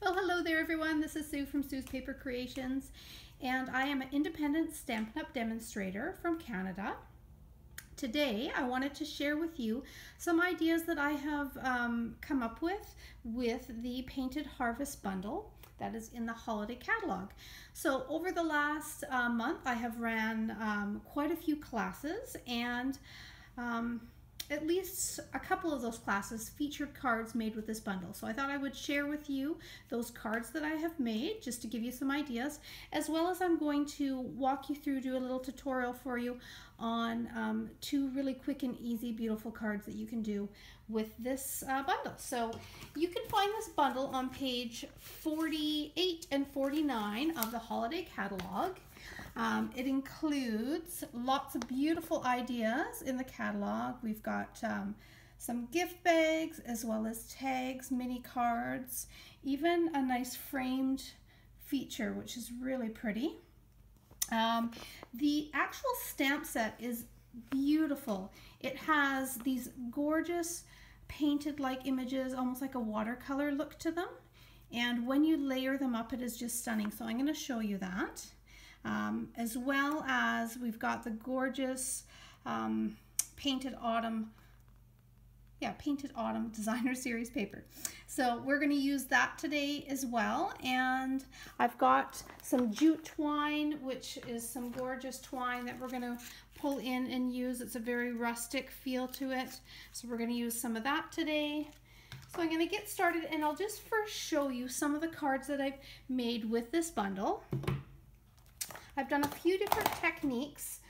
Well, hello there everyone. This is Sue from Sue's Paper Creations, and I am an independent Stampin' Up! Demonstrator from Canada. Today I wanted to share with you some ideas that I have come up with the Painted Harvest bundle that is in the holiday catalog. So over the last month I have ran quite a few classes, and at least a couple of those classes featured cards made with this bundle. So I thought I would share with you those cards that I have made just to give you some ideas, as well as I'm going to walk you through, do a little tutorial for you on two really quick and easy beautiful cards that you can do with this bundle. So you can find this bundle on page 48 and 49 of the holiday catalog. It includes lots of beautiful ideas in the catalog. We've got some gift bags, as well as tags, mini cards, even a nice framed feature, which is really pretty. The actual stamp set is beautiful. It has these gorgeous painted like images, almost like a watercolor look to them. And when you layer them up, it is just stunning. So I'm going to show you that. As well as we've got the gorgeous Painted Autumn Designer Series paper. So we're going to use that today as well. And I've got some jute twine, which is some gorgeous twine that we're going to pull in and use. It's a very rustic feel to it. So we're going to use some of that today. So I'm going to get started, and I'll just first show you some of the cards that I've made with this bundle. I've done a few different techniques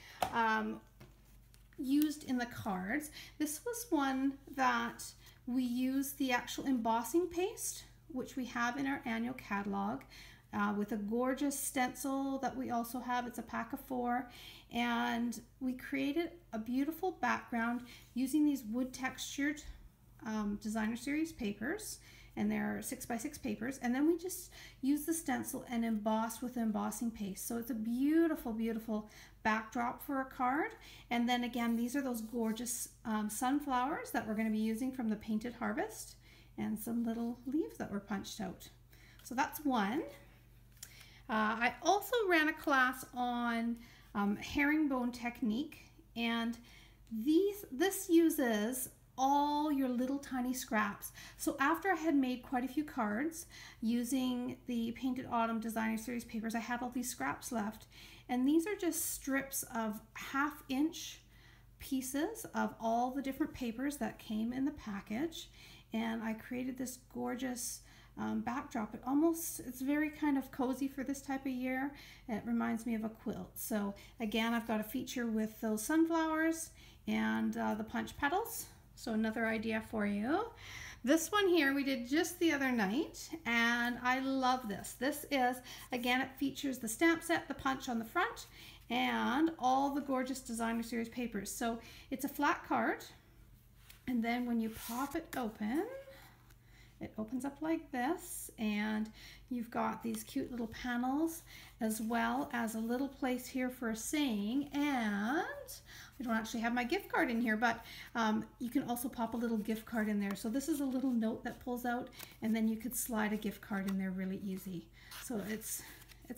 used in the cards. This was one that we used the actual embossing paste, which we have in our annual catalog, with a gorgeous stencil that we also have. It's a pack of 4, and we created a beautiful background using these wood textured Designer Series papers, and they're 6x6 papers, and then we just use the stencil and emboss with embossing paste. So it's a beautiful, beautiful backdrop for a card. And then again, these are those gorgeous sunflowers that we're going to be using from the Painted Harvest, and some little leaves that were punched out. So that's one. I also ran a class on herringbone technique, and this uses all your little tiny scraps. So after I had made quite a few cards using the Painted Autumn Designer Series papers, I had all these scraps left, and these are just strips of 1/2 inch pieces of all the different papers that came in the package, and I created this gorgeous backdrop. It's very kind of cozy for this type of year. It reminds me of a quilt. So again, I've got a feature with those sunflowers and the punch petals. So another idea for you. This one here we did just the other night, and I love this. This is, again, it features the stamp set, the punch on the front, and all the gorgeous Designer Series papers. So it's a flat card, and then when you pop it open, it opens up like this, and you've got these cute little panels, as well as a little place here for a saying, and I don't actually have my gift card in here, but you can also pop a little gift card in there. So this is a little note that pulls out, and then you could slide a gift card in there really easy. So it's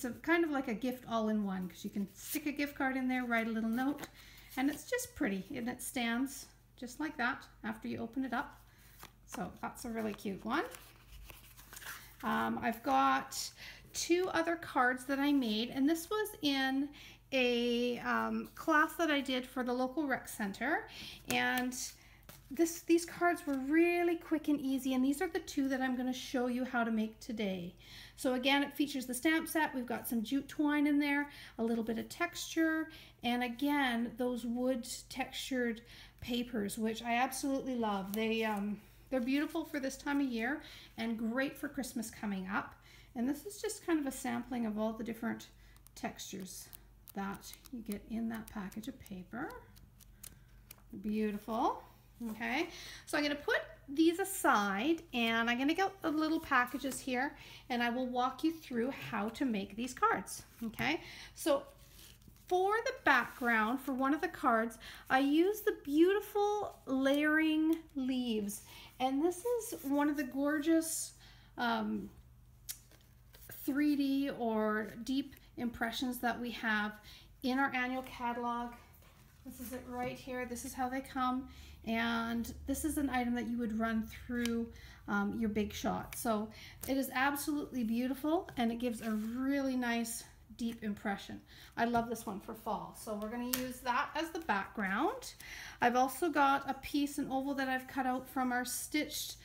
a kind of like a gift all-in-one, because you can stick a gift card in there, write a little note, and it's just pretty, and it stands just like that after you open it up. So that's a really cute one. I've got 2 other cards that I made, and this was in a class that I did for the local rec center, and these cards were really quick and easy, and these are the 2 that I'm going to show you how to make today. So again, it features the stamp set. We've got some jute twine in there, a little bit of texture, and again, those wood textured papers, which I absolutely love. They're beautiful for this time of year and great for Christmas coming up. And this is just kind of a sampling of all the different textures that you get in that package of paper. Beautiful. Okay, so I'm going to put these aside, and I'm going to get the little packages here, and I will walk you through how to make these cards. Okay, so for the background for one of the cards, I used the beautiful layering leaves, and this is one of the gorgeous 3D or deep impressions that we have in our annual catalog. This is it right here. This is how they come, and this is an item that you would run through your Big Shot. So it is absolutely beautiful, and it gives a really nice deep impression. I love this one for fall, so we're going to use that as the background. I've also got a piece, an oval that I've cut out from our stitched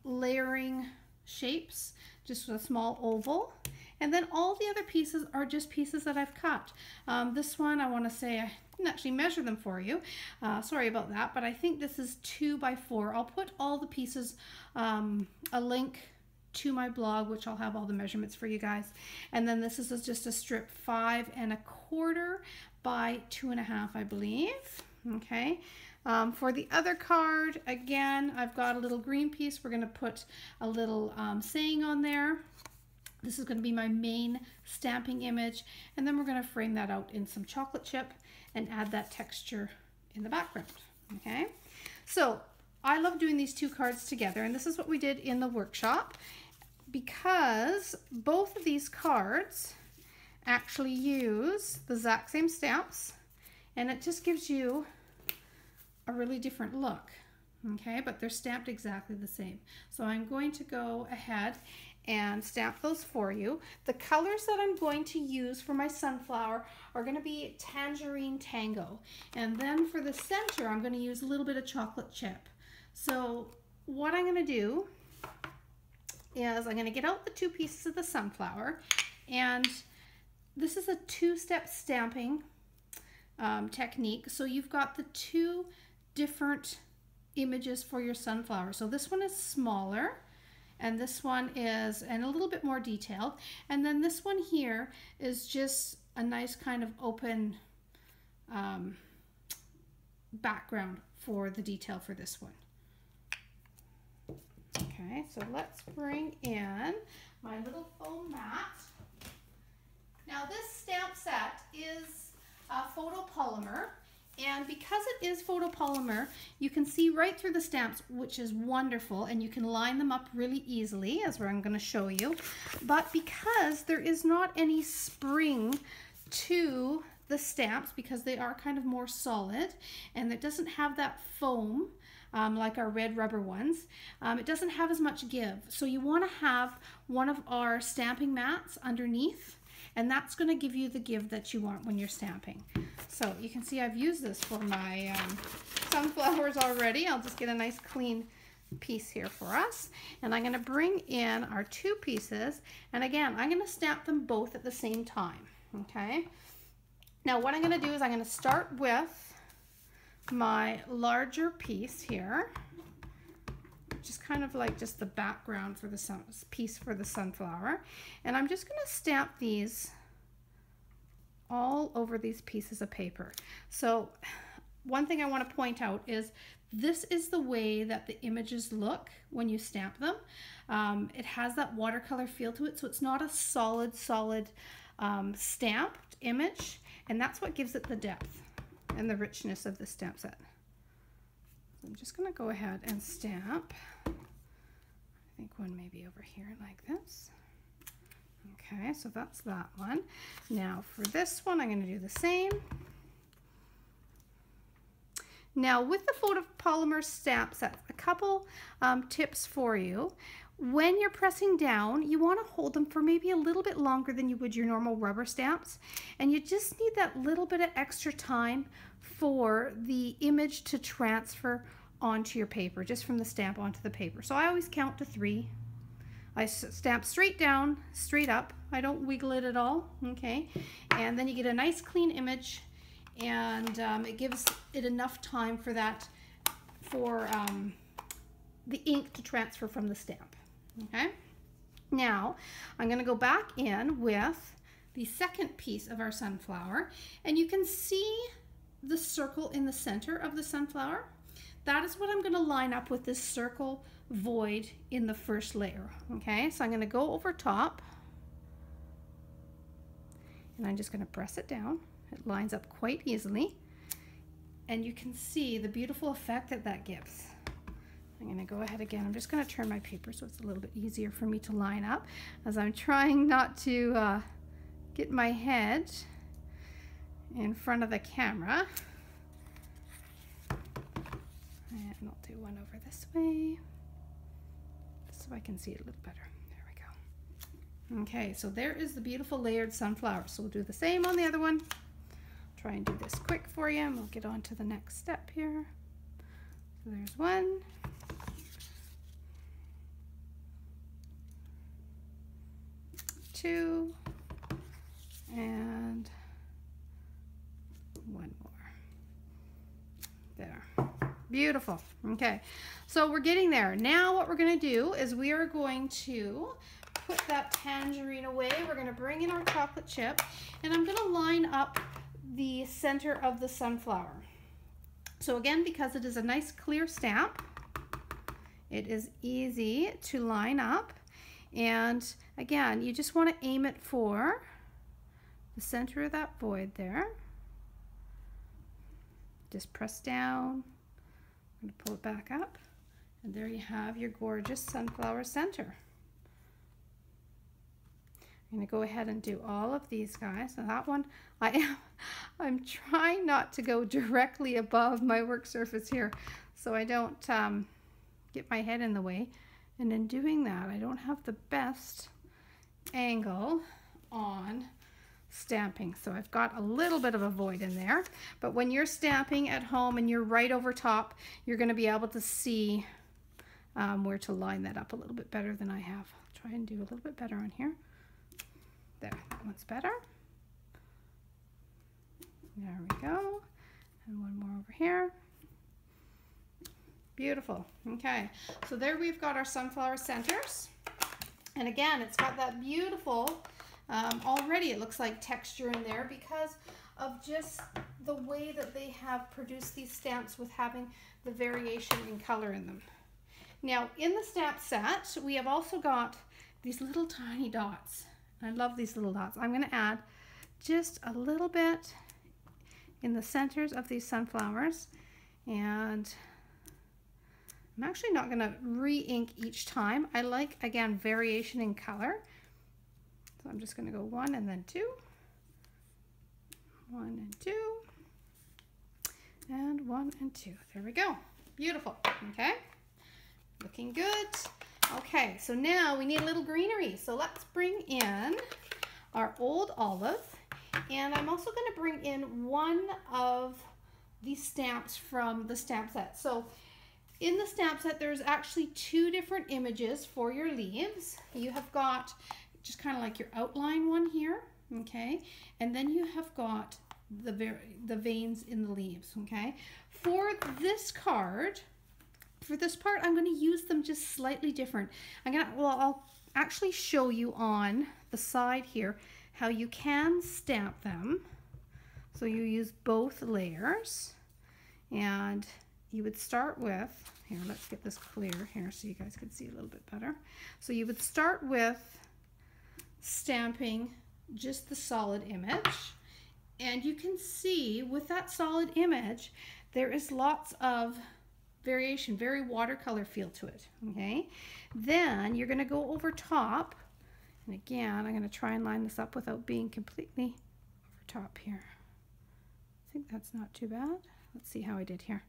layering shapes, just a small oval. And then all the other pieces are just pieces that I've cut. This one, I want to say, I didn't actually measure them for you. Sorry about that, but I think this is 2 by 4. I'll put all the pieces, a link to my blog, which I'll have all the measurements for you guys. And then this is just a strip 5 1/4 by 2 1/2, I believe. Okay. For the other card, again, I've got a little green piece. We're going to put a little saying on there. This is going to be my main stamping image, and then we're going to frame that out in some chocolate chip and add that texture in the background. Okay, so I love doing these 2 cards together, and this is what we did in the workshop, because both of these cards actually use the exact same stamps, and it just gives you a really different look. Okay, but they're stamped exactly the same. So I'm going to go ahead and stamp those for you. The colors that I'm going to use for my sunflower are going to be Tangerine Tango. And then for the center, I'm going to use a little bit of chocolate chip. So what I'm going to do is I'm going to get out the 2 pieces of the sunflower, and this is a 2-step stamping technique. So you've got the 2 different images for your sunflower. So this one is smaller, and this one is a little bit more detailed, and then this one here is just a nice kind of open background for the detail for this one. Okay, so let's bring in my little foam mat. Now this stamp set is photopolymer, and because it is photopolymer, you can see right through the stamps, which is wonderful, and you can line them up really easily, as I'm going to show you. But because there is not any spring to the stamps, because they are kind of more solid, and it doesn't have that foam like our red rubber ones, it doesn't have as much give. So you want to have one of our stamping mats underneath, and that's going to give you the give that you want when you're stamping. So you can see I've used this for my sunflowers already. I'll just get a nice clean piece here for us, and I'm going to bring in our 2 pieces, and again I'm going to stamp them both at the same time. Okay, now what I'm going to do is I'm going to start with my larger piece here, which is kind of like just the background for the piece for the sunflower, and I'm just going to stamp these all over these pieces of paper. So one thing I want to point out is this is the way that the images look when you stamp them. It has that watercolor feel to it, so it's not a solid stamped image, and that's what gives it the depth and the richness of the stamp set. So I'm just going to go ahead and stamp. I think one maybe over here like this. Okay, so that's that one. Now for this one, I'm going to do the same. Now with the photopolymer stamp set, a couple tips for you. When you're pressing down, you want to hold them for maybe a little bit longer than you would your normal rubber stamps, and you just need that little bit of extra time for the image to transfer onto your paper, just from the stamp onto the paper. So I always count to 3. I stamp straight down, straight up. I don't wiggle it at all, okay? And then you get a nice clean image, and it gives it enough time for that, for the ink to transfer from the stamp, okay? Now, I'm gonna go back in with the second piece of our sunflower, and you can see the circle in the center of the sunflower. That is what I'm gonna line up with this circle void in the first layer, okay? So I'm gonna go over top, and I'm just gonna press it down. It lines up quite easily, and you can see the beautiful effect that that gives. I'm going to go ahead again. I'm just going to turn my paper so it's a little bit easier for me to line up as I'm trying not to get my head in front of the camera. And I'll do one over this way so I can see it a little better. There we go. Okay, so there is the beautiful layered sunflower. So we'll do the same on the other one. Try and do this quick for you and we'll get on to the next step here. So there's one. Two. And one more. There. Beautiful. Okay, so we're getting there. Now what we're going to do is we are going to put that tangerine away. We're going to bring in our chocolate chip and I'm going to line up the center of the sunflower. So again, because it is a nice clear stamp, it is easy to line up. And again, you just want to aim it for the center of that void there. Just press down. I'm going to pull it back up. And there you have your gorgeous sunflower center. I'm going to go ahead and do all of these guys. So that one, I'm trying not to go directly above my work surface here so I don't get my head in the way. And in doing that, I don't have the best angle on stamping. So I've got a little bit of a void in there. But when you're stamping at home and you're right over top, you're going to be able to see where to line that up a little bit better than I have. I'll try and do a little bit better on here. There, that one's better. There we go. And one more over here. Beautiful. Okay, so there we've got our sunflower centers. And again, it's got that beautiful, already it looks like texture in there because of just the way that they have produced these stamps with having the variation in color in them. Now, in the stamp set, we have also got these little tiny dots. I love these little dots. I'm going to add just a little bit in the centers of these sunflowers, and I'm actually not going to re-ink each time. I like, again, variation in color. So I'm just going to go one and then two. One and two. And one and two. There we go. Beautiful. Okay. Looking good. Okay, so now we need a little greenery. So let's bring in our old olive. And I'm also going to bring in one of these stamps from the stamp set. So in the stamp set, there's actually two different images for your leaves. You have got just kind of like your outline one here, okay? And then you have got the veins in the leaves, okay? For this card, for this part, I'm going to use them just slightly different. I'll actually show you on the side here how you can stamp them. So you use both layers, and you would start with, here, let's get this clear here so you guys can see a little bit better. So you would start with stamping just the solid image, and you can see with that solid image, there is lots of variation, very watercolor feel to it, okay? Then you're gonna go over top, and again, I'm gonna try and line this up without being completely over top here. I think that's not too bad. Let's see how I did here.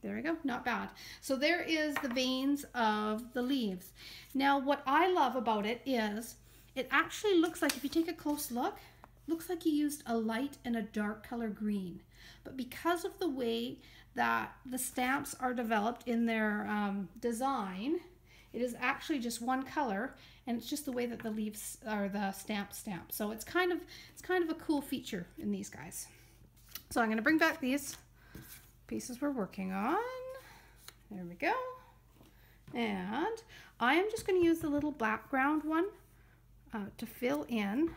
There we go, not bad. So there is the veins of the leaves. Now what I love about it is it actually looks like, if you take a close look, looks like you used a light and a dark color green. But because of the way that the stamps are developed in their design, it is actually just one color, and it's just the way that the leaves or the stamp. So it's kind of a cool feature in these guys. So I'm going to bring back these pieces we're working on. There we go. And I am just going to use the little background one to fill in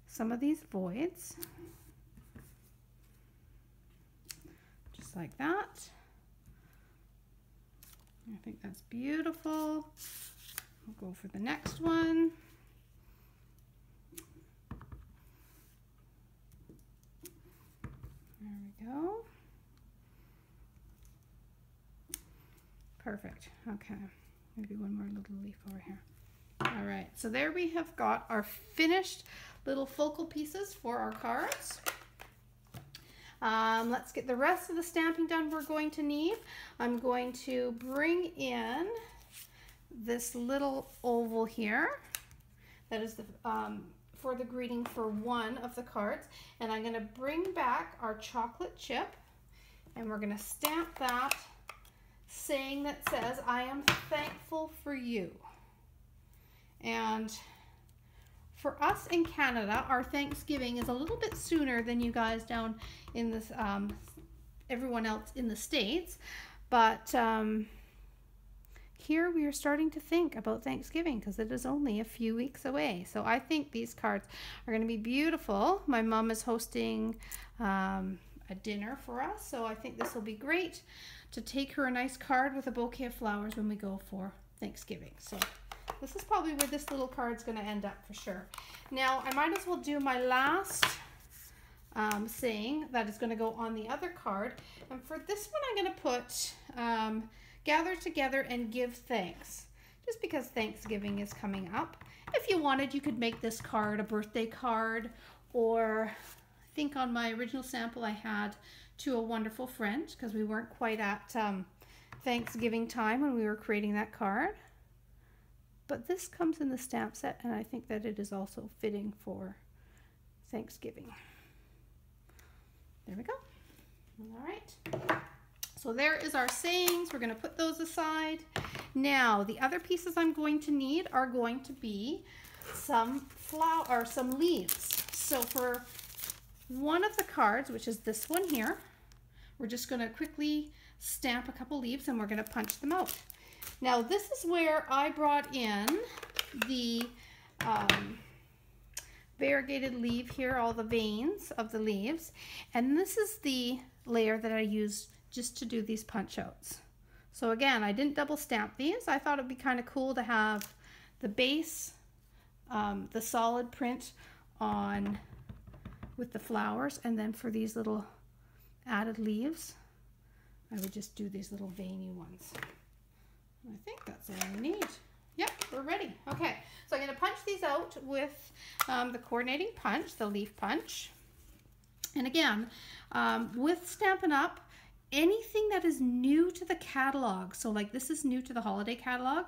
some of these voids. Just like that. I think that's beautiful. We'll go for the next one. There we go. Perfect. Okay. Maybe one more little leaf over here. All right. So there we have got our finished little focal pieces for our cards. Let's get the rest of the stamping done we're going to need. I'm going to bring in this little oval here. That is the for the greeting for one of the cards. And I'm going to bring back our chocolate chip, and we're going to stamp that saying that says, I am thankful for you. And for us in Canada, our Thanksgiving is a little bit sooner than you guys down in this, everyone else in the States. But here we are starting to think about Thanksgiving because it is only a few weeks away. So I think these cards are going to be beautiful. My mom is hosting a dinner for us, so I think this will be great to take her a nice card with a bouquet of flowers when we go for Thanksgiving. So this is probably where this little card's going to end up for sure. Now I might as well do my last saying that is going to go on the other card. And for this one I'm going to put gather together and give thanks, just because Thanksgiving is coming up. If you wanted, you could make this card a birthday card, or I think on my original sample I had to a wonderful friend, because we weren't quite at Thanksgiving time when we were creating that card. But this comes in the stamp set, and I think that it is also fitting for Thanksgiving. There we go. All right. So there is our sayings. We're going to put those aside. Now, the other pieces I'm going to need are going to be some flower or some leaves. So for one of the cards, which is this one here, we're just going to quickly stamp a couple leaves and we're going to punch them out. Now, this is where I brought in the variegated leaf here, all the veins of the leaves. And this is the layer that I used just to do these punch outs. So again, I didn't double stamp these. I thought it'd be kind of cool to have the base, the solid print on with the flowers, and then for these little added leaves, I would just do these little veiny ones. I think that's all I need. Yep, we're ready. Okay, so I'm going to punch these out with the coordinating punch, the leaf punch. And again, with Stampin' Up!, anything that is new to the catalog, so like this is new to the holiday catalog,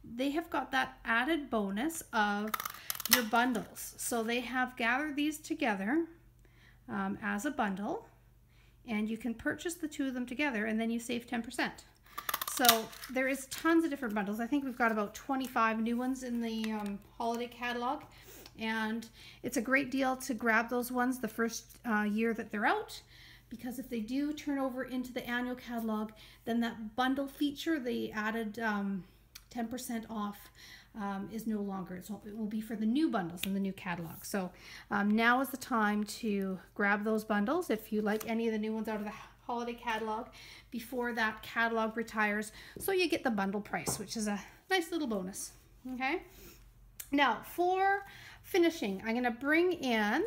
they have got that added bonus of your bundles. So they have gathered these together as a bundle, and you can purchase the two of them together and then you save 10%. So there is tons of different bundles. I think we've got about 25 new ones in the holiday catalog, and it's a great deal to grab those ones the first year that they're out, because if they do turn over into the annual catalog, then that bundle feature, the added 10% off, is no longer. So it will be for the new bundles in the new catalog. So now is the time to grab those bundles if you like any of the new ones out of the holiday catalog before that catalog retires, so you get the bundle price, which is a nice little bonus. Okay, now for finishing, I'm going to bring in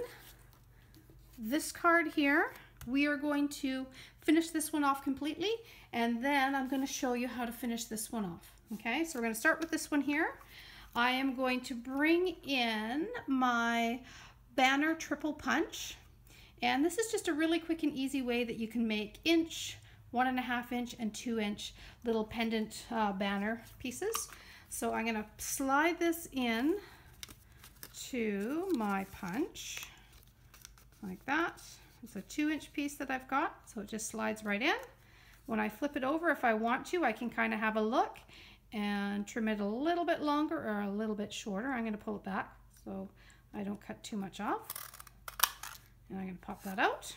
this card here. We are going to finish this one off completely, and then I'm going to show you how to finish this one off. Okay, so we're going to start with this one here. I am going to bring in my banner triple punch, and this is just a really quick and easy way that you can make inch, 1.5 inch, and 2 inch little pendant banner pieces. So I'm going to slide this in to my punch like that. It's a 2 inch piece that I've got, so it just slides right in. When I flip it over, if I want to, I can kind of have a look and trim it a little bit longer or a little bit shorter. I'm going to pull it back so I don't cut too much off. And I'm going to pop that out.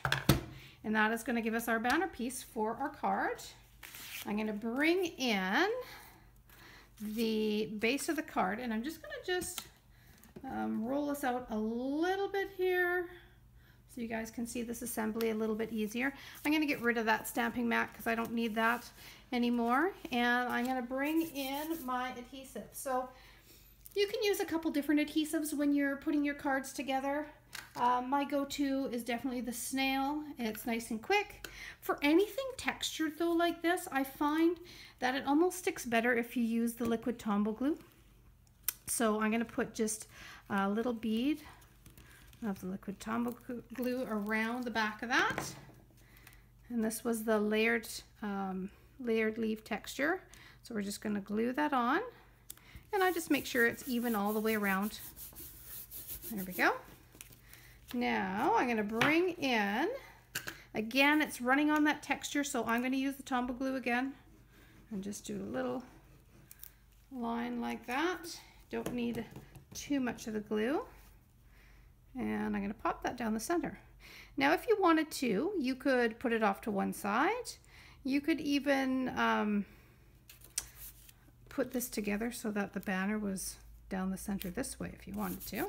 And that is going to give us our banner piece for our card. I'm going to bring in the base of the card, and I'm just going to roll this out a little bit here so you guys can see this assembly a little bit easier. I'm going to get rid of that stamping mat because I don't need that anymore. And I'm going to bring in my adhesive. So you can use a couple different adhesives when you're putting your cards together. My go-to is definitely the snail. It's nice and quick. For anything textured though like this, I find that it almost sticks better if you use the liquid Tombow glue. So I'm going to put just a little bead of the liquid Tombow glue around the back of that. And this was the layered leaf texture. So we're just going to glue that on. And I just make sure it's even all the way around. There we go. Now I'm going to bring in, again, it's running on that texture, so I'm going to use the Tombow glue again and just do a little line like that. Don't need too much of the glue. And I'm going to pop that down the center. Now if you wanted to, you could put it off to one side. You could even put this together so that the banner was down the center this way if you wanted to.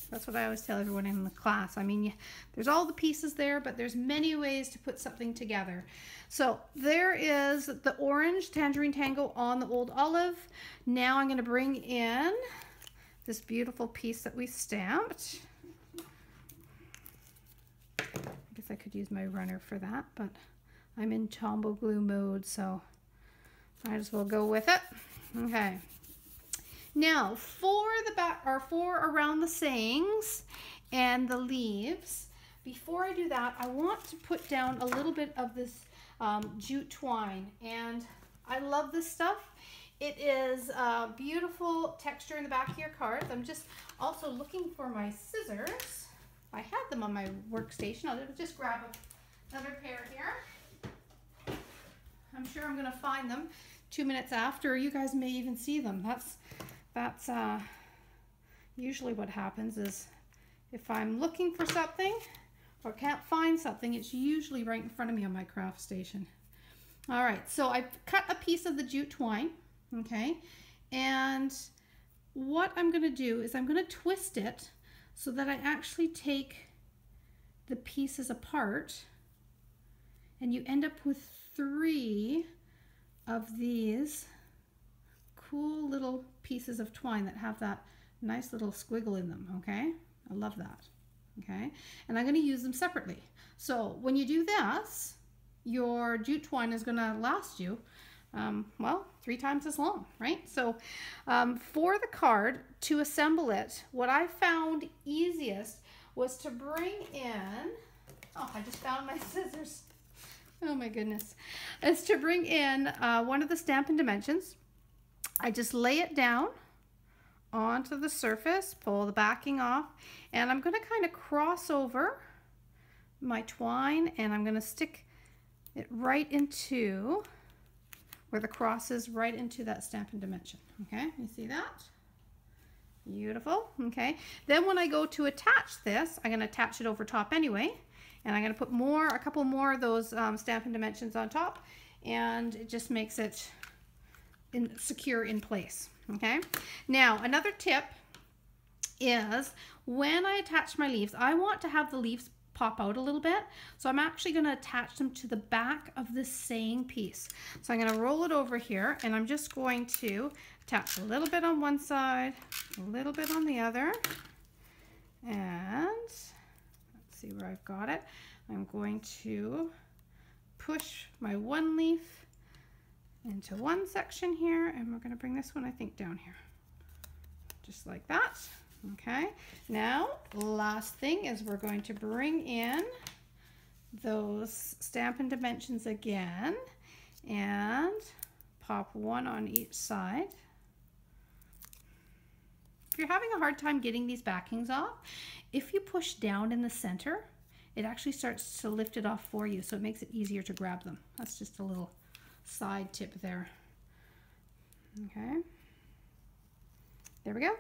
That's what I always tell everyone in the class. I mean, there's all the pieces there, but there's many ways to put something together. So there is the orange Tangerine Tango on the old olive. Now I'm going to bring in this beautiful piece that we stamped. I guess I could use my runner for that, but I'm in Tombow glue mode, so might as well go with it. Okay. Now for the back, or for around the sayings and the leaves, before I do that, I want to put down a little bit of this jute twine, and I love this stuff. It is a beautiful texture in the back of your cards. I'm just also looking for my scissors. I had them on my workstation. I'll just grab another pair here. I'm sure I'm going to find them 2 minutes after. You guys may even see them. That's usually what happens is if I'm looking for something or can't find something, it's usually right in front of me on my craft station. All right, so I've cut a piece of the jute twine, okay? And what I'm gonna do is I'm gonna twist it so that I actually take the pieces apart, and you end up with 3 of these cool little pieces of twine that have that nice little squiggle in them, okay? I love that, okay? And I'm going to use them separately. So when you do this, your jute twine is going to last you, well, 3 times as long, right? So for the card, to assemble it, what I found easiest was to bring in, oh, I just found my scissors. Oh my goodness. Is to bring in one of the Stampin' Dimensions. I just lay it down onto the surface, pull the backing off, and I'm going to kind of cross over my twine, and I'm going to stick it right into where the cross is, right into that Stampin' Dimension. Okay, you see that? Beautiful. Okay, then when I go to attach this, I'm going to attach it over top anyway, and I'm going to put a couple more of those Stampin' Dimensions on top, and it just makes it secure in place. Okay, now another tip is when I attach my leaves, I want to have the leaves pop out a little bit, so I'm actually going to attach them to the back of this saying piece. So I'm going to roll it over here, and I'm just going to attach a little bit on one side, a little bit on the other, and let's see where I've got it. I'm going to push my one leaf into one section here, and we're going to bring this one, I think, down here, just like that. Okay, now last thing is we're going to bring in those Stampin' Dimensions again and pop one on each side. If you're having a hard time getting these backings off, if you push down in the center, it actually starts to lift it off for you, so it makes it easier to grab them. That's just a little side tip there. Okay, there we go.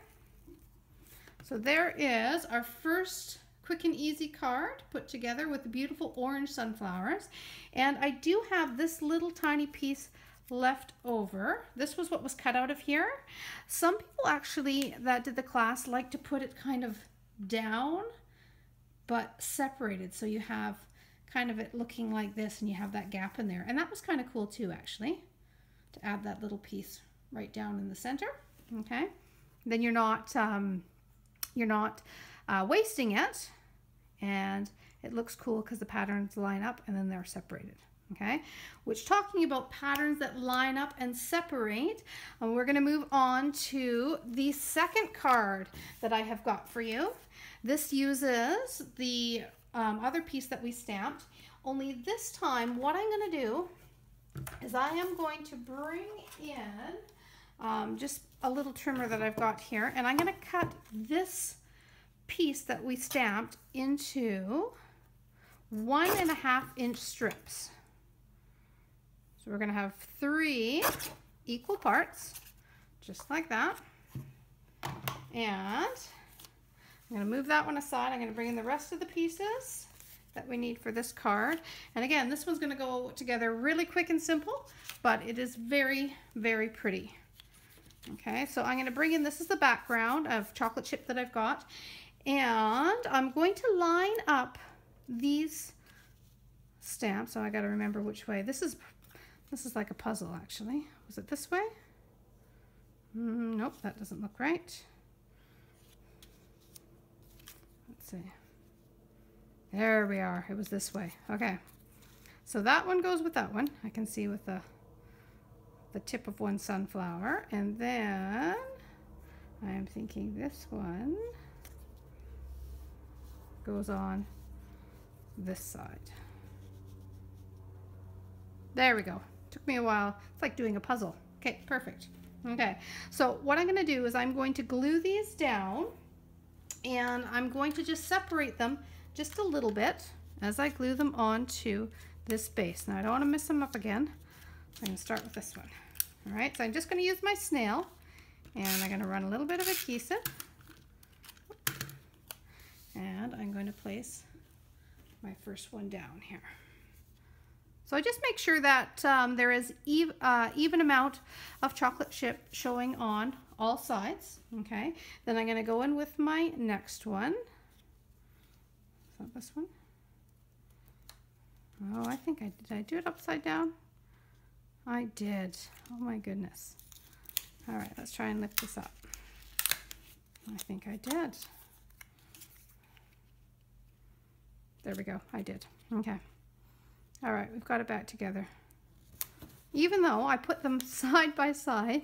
So there is our first quick and easy card put together with the beautiful orange sunflowers. And I do have this little tiny piece left over. This was what was cut out of here. Some people actually that did the class like to put it kind of down but separated, so you have kind of it looking like this and you have that gap in there, and that was kind of cool too, actually, to add that little piece right down in the center. Okay, then you're not wasting it, and it looks cool because the patterns line up and then they're separated. Okay, which, talking about patterns that line up and separate, we're going to move on to the second card that I have got for you. This uses the other piece that we stamped, only this time what I'm going to do is I am going to bring in just a little trimmer that I've got here, and I'm going to cut this piece that we stamped into 1.5 inch strips. So we're going to have 3 equal parts, just like that. And I'm going to move that one aside. I'm going to bring in the rest of the pieces that we need for this card. And again, this one's going to go together really quick and simple, but it is very, very pretty. Okay, so I'm going to bring in, this is the background of chocolate chip that I've got. And I'm going to line up these stamps. So I got to remember which way. This is like a puzzle, actually. Was it this way? Nope, that doesn't look right. Let's see. There we are. It was this way. Okay. So that one goes with that one. I can see with the tip of one sunflower. And then I am thinking this one goes on this side. There we go. Took me a while. It's like doing a puzzle. Okay, perfect. Okay, so what I'm going to do is I'm going to glue these down, and I'm going to just separate them just a little bit as I glue them onto this base. Now I don't want to mess them up again. I'm going to start with this one. All right, so I'm just going to use my snail, and I'm going to run a little bit of adhesive, and I'm going to place my first one down here. So I just make sure that there is even amount of chocolate chip showing on all sides. Okay, then I'm going to go in with my next one. Is that this one? Oh, I think did I do it upside down? I did. Oh my goodness. All right, let's try and lift this up. I think I did. There we go. I did. Okay. All right, we've got it back together. Even though I put them side by side.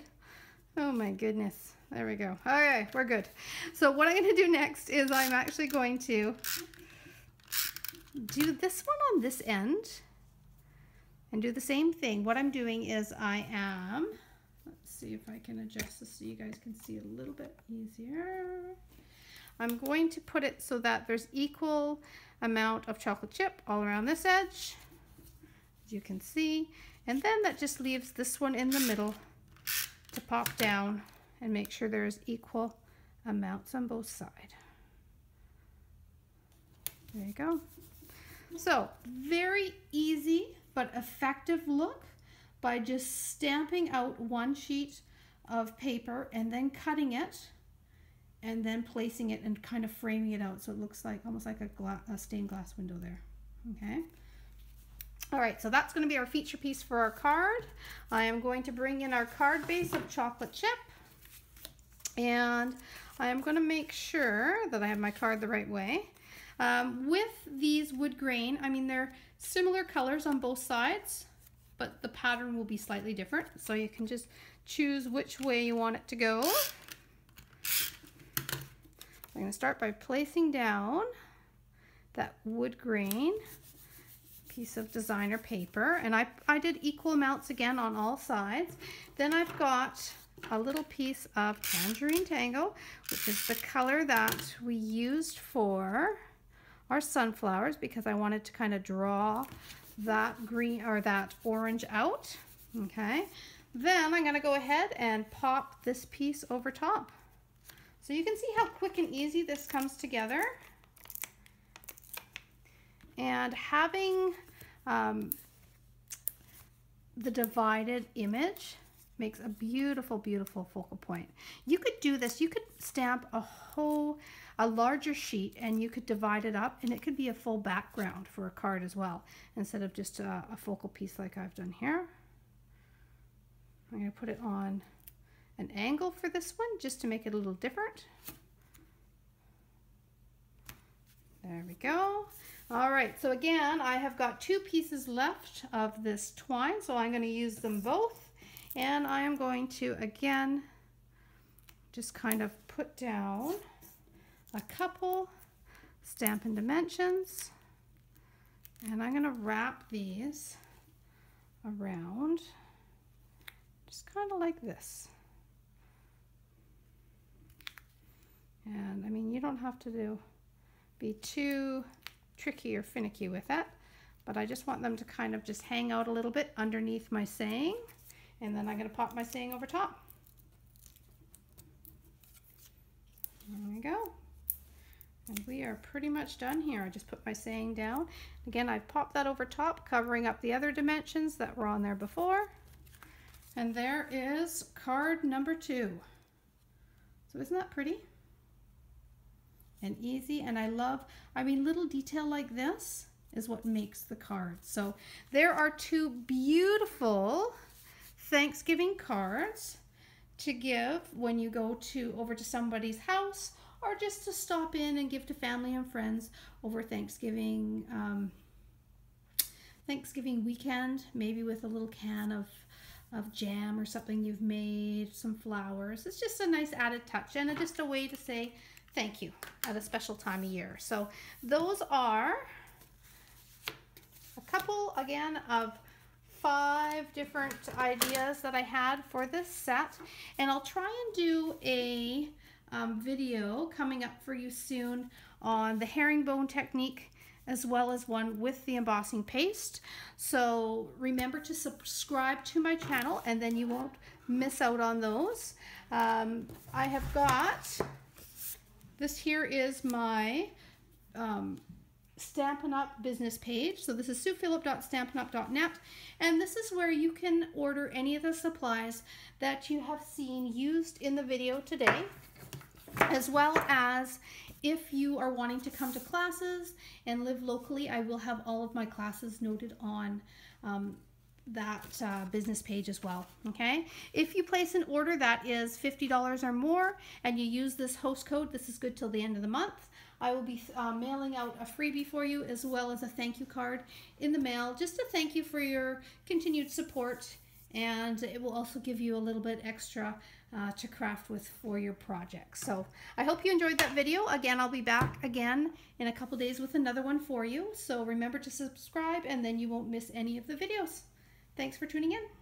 Oh my goodness. There we go. Okay, we're good. So what I'm going to do next is I'm actually going to do this one on this end and do the same thing. What I'm doing is let's see if I can adjust this so you guys can see a little bit easier. I'm going to put it so that there's equal amount of chocolate chip all around this edge, as you can see, and then that just leaves this one in the middle to pop down and make sure there's equal amounts on both sides. There you go. So very easy but effective look by just stamping out one sheet of paper and then cutting it and then placing it and kind of framing it out so it looks like almost like a stained glass window there. Okay. All right, so that's going to be our feature piece for our card. I am going to bring in our card base of chocolate chip, and I am going to make sure that I have my card the right way. With these wood grain, I mean, they're similar colors on both sides, but the pattern will be slightly different. So you can just choose which way you want it to go. I'm going to start by placing down that wood grain piece of designer paper, and I did equal amounts again on all sides. Then I've got a little piece of Tangerine Tango, which is the color that we used for our sunflowers because I wanted to kind of draw that green or that orange out. Okay, then I'm going to go ahead and pop this piece over top. So you can see how quick and easy this comes together. And having the divided image makes a beautiful, beautiful focal point. You could do this. You could stamp a larger sheet and you could divide it up and it could be a full background for a card as well, instead of just a focal piece like I've done here. I'm going to put it on an angle for this one just to make it a little different. There we go. All right, so again, I have got 2 pieces left of this twine, so I'm going to use them both. And I am going to, again, just kind of put down a couple Stampin' Dimensions. And I'm going to wrap these around just kind of like this. And I mean, you don't have to be too tricky or finicky with it, but I just want them to kind of just hang out a little bit underneath my saying, and then I'm going to pop my saying over top. There we go. And we are pretty much done here. I just put my saying down. Again, I've popped that over top, covering up the other dimensions that were on there before. And there is card number 2. So isn't that pretty? And easy, and I mean, little detail like this is what makes the card. So there are 2 beautiful Thanksgiving cards to give when you go over to somebody's house, or just to stop in and give to family and friends over Thanksgiving weekend, maybe with a little can of jam or something you've made, some flowers. It's just a nice added touch, and just a way to say thank you at a special time of year. So those are a couple, again, of 5 different ideas that I had for this set, and I'll try and do a video coming up for you soon on the herringbone technique, as well as one with the embossing paste. So remember to subscribe to my channel, and then you won't miss out on those. I have got, this here is my Stampin' Up! Business page. So this is SuePhillip.stampinup.net, and this is where you can order any of the supplies that you have seen used in the video today, as well as if you are wanting to come to classes and live locally. I will have all of my classes noted on that business page as well. Okay, if you place an order that is $50 or more and you use this host code, this is good till the end of the month, I will be mailing out a freebie for you, as well as a thank you card in the mail, just to thank you for your continued support, and it will also give you a little bit extra to craft with for your project. So I hope you enjoyed that video. Again, I'll be back again in a couple days with another one for you. So remember to subscribe, and then you won't miss any of the videos. Thanks for tuning in.